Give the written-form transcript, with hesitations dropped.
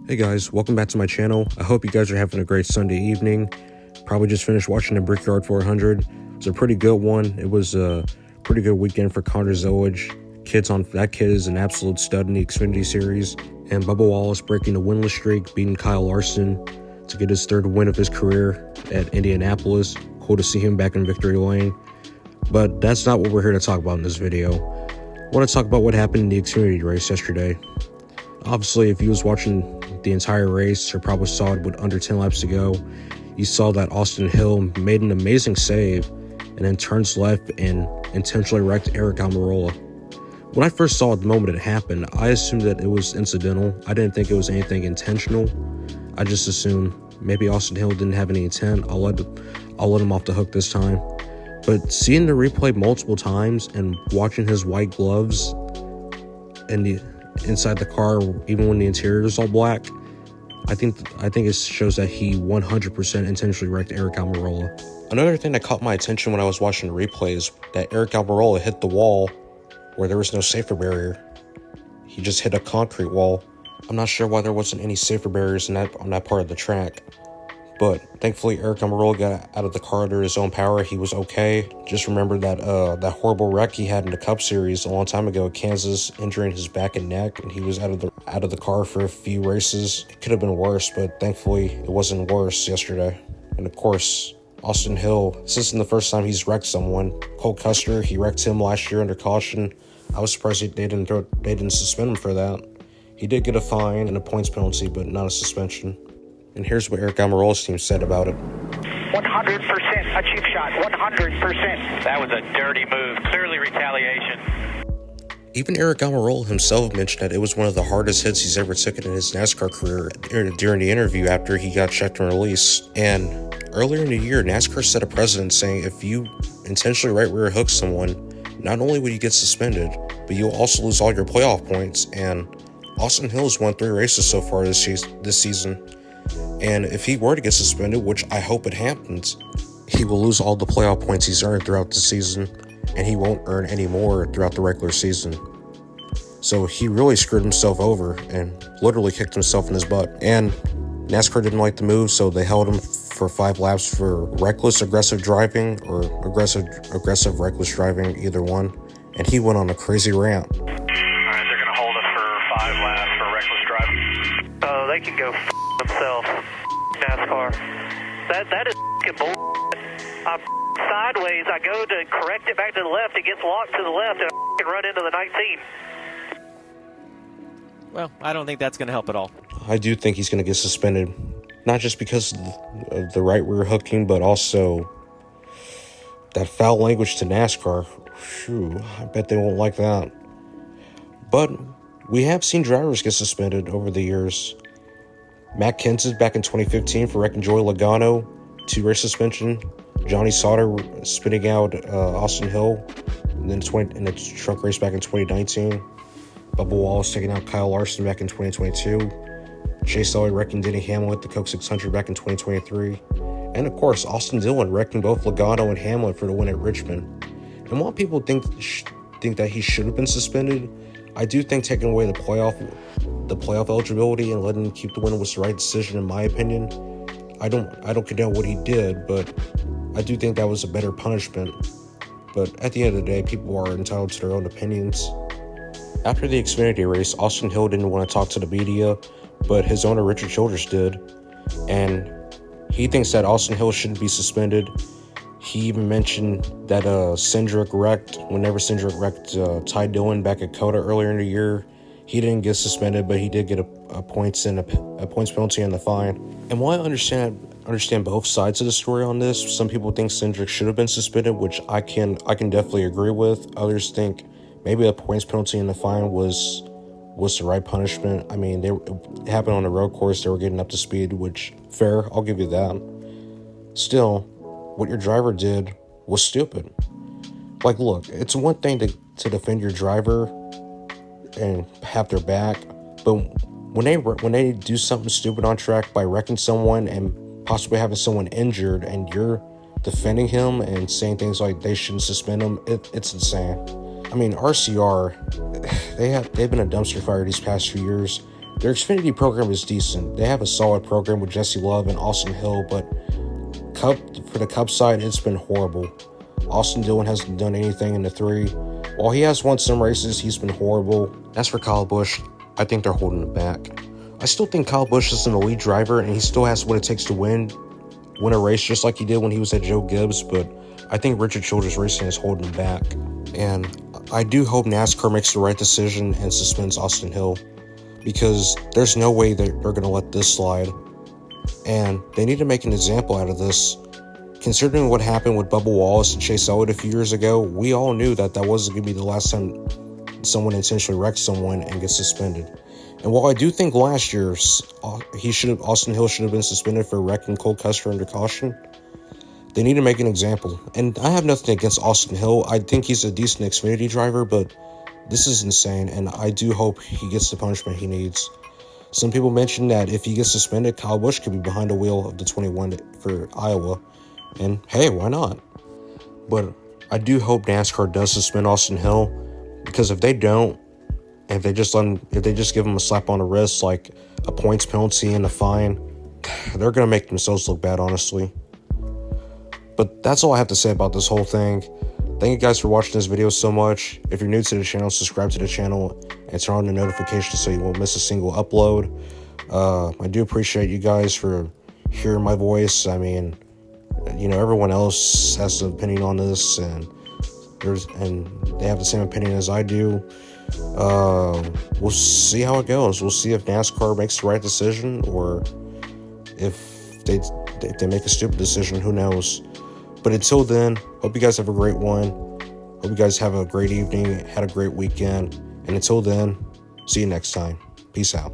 Hey guys, welcome back to my channel. I hope you guys are having a great Sunday evening. Probably just finished watching the Brickyard 400. It's a pretty good one. It was a pretty good weekend for Connor Zellage. That kid is an absolute stud in the Xfinity series. And Bubba Wallace breaking the winless streak, beating Kyle Larson to get his third win of his career at Indianapolis. Cool to see him back in victory lane. But that's not what we're here to talk about in this video. I want to talk about what happened in the Xfinity race yesterday. Obviously, if you was watching the entire race, or probably saw it with under 10 laps to go, you saw that Austin Hill made an amazing save and then turns left and intentionally wrecked Eric Almirola. When I first saw it the moment it happened, I assumed that it was incidental. I didn't think it was anything intentional. I just assumed maybe Austin Hill didn't have any intent. I'll let him off the hook this time. But seeing the replay multiple times and watching his white gloves and inside the car, even when the interior is all black, I think it shows that he 100% intentionally wrecked Eric Almirola. Another thing that caught my attention when I was watching the replay is that Eric Almirola hit the wall where there was no safety barrier. He just hit a concrete wall. I'm not sure why there wasn't any safety barriers on that part of the track. But thankfully, Eric Almirola got out of the car under his own power. He was okay. Just remember that horrible wreck he had in the Cup Series a long time ago at Kansas, injuring his back and neck, and he was out of the car for a few races. It could have been worse, but thankfully it wasn't worse yesterday. And of course, Austin Hill, this isn't the first time he's wrecked someone. Cole Custer, he wrecked him last year under caution. I was surprised they didn't suspend him for that. He did get a fine and a points penalty, but not a suspension. And here's what Eric Almirola's team said about it. 100% a cheap shot, 100%. That was a dirty move, clearly retaliation. Even Eric Almirola himself mentioned that it was one of the hardest hits he's ever taken in his NASCAR career during the interview after he got checked and released. And earlier in the year, NASCAR set a precedent saying if you intentionally right rear hook someone, not only will you get suspended, but you'll also lose all your playoff points. And Austin Hill has won 3 races so far this season. And if he were to get suspended, which I hope it happens, he will lose all the playoff points he's earned throughout the season, and he won't earn any more throughout the regular season. So he really screwed himself over and literally kicked himself in his butt. And NASCAR didn't like the move, so they held him for 5 laps for reckless aggressive driving or aggressive reckless driving, either one. And he went on a crazy rant. All right, they're going to hold us for 5 laps for reckless driving. Oh, they can go themselves. NASCAR. That is bull. I'm sideways. I go to correct it back to the left. It gets locked to the left, and I can run into the 19. Well, I don't think that's going to help at all. I do think he's going to get suspended, not just because of the right rear hooking, but also that foul language to NASCAR. Phew, I bet they won't like that. But we have seen drivers get suspended over the years. Matt Kenseth back in 2015 for wrecking Joey Logano, 2-race suspension. Johnny Sauter spinning out Austin Hill in the truck race back in 2019. Bubba Wallace taking out Kyle Larson back in 2022. Chase Elliott wrecking Denny Hamlin at the Coke 600 back in 2023. And of course, Austin Dillon wrecking both Logano and Hamlin for the win at Richmond. And while people think that he should have been suspended, I do think taking away the playoff eligibility and letting him keep the win was the right decision, in my opinion. I don't condone what he did, but I do think that was a better punishment. But at the end of the day, people are entitled to their own opinions. After the Xfinity race, Austin Hill didn't want to talk to the media, but his owner Richard Childress did, and he thinks that Austin Hill shouldn't be suspended. He even mentioned that whenever Cindric wrecked Ty Dillon back at COTA earlier in the year, he didn't get suspended, but he did get a points penalty and the fine. And while I understand both sides of the story on this, some people think Cindric should have been suspended, which I can definitely agree with. Others think maybe a points penalty and the fine was the right punishment. I mean, it happened on a road course. They were getting up to speed, which fair. I'll give you that. Still, what your driver did was stupid. Like, look, it's one thing to defend your driver and have their back, but when they do something stupid on track by wrecking someone and possibly having someone injured, and you're defending him and saying things like they shouldn't suspend him, it's insane. I mean, RCR, they've been a dumpster fire these past few years. Their Xfinity program is decent. They have a solid program with Jesse Love and Austin Hill, but for the Cup side, it's been horrible. Austin Dillon hasn't done anything in the 3. While he has won some races, he's been horrible. As for Kyle Busch, I think they're holding it back. I still think Kyle Busch is an elite driver, and he still has what it takes to win a race, just like he did when he was at Joe Gibbs, but I think Richard Childress Racing is holding him back. And I do hope NASCAR makes the right decision and suspends Austin Hill, because there's no way that they're going to let this slide. And they need to make an example out of this. Considering what happened with Bubba Wallace and Chase Elliott a few years ago, we all knew that wasn't going to be the last time someone intentionally wrecked someone and gets suspended. And while I do think last year Austin Hill should have been suspended for wrecking Cole Custer under caution, they need to make an example. And I have nothing against Austin Hill. I think he's a decent Xfinity driver, but this is insane, and I do hope he gets the punishment he needs. Some people mentioned that if he gets suspended, Kyle Busch could be behind the wheel of the 21 for Iowa. And hey, why not? But I do hope NASCAR does suspend Austin Hill, because if they don't, if they just give him a slap on the wrist, like a points penalty and a fine, they're gonna make themselves look bad, honestly. But that's all I have to say about this whole thing. Thank you guys for watching this video so much. If you're new to the channel, subscribe to the channel and turn on the notifications so you won't miss a single upload. I do appreciate you guys for hearing my voice. I mean, everyone else has an opinion on this, and they have the same opinion as I do. We'll see how it goes. We'll see if NASCAR makes the right decision, or if they make a stupid decision. Who knows? But until then, hope you guys have a great one. Hope you guys have a great evening, had a great weekend. And until then, see you next time. Peace out.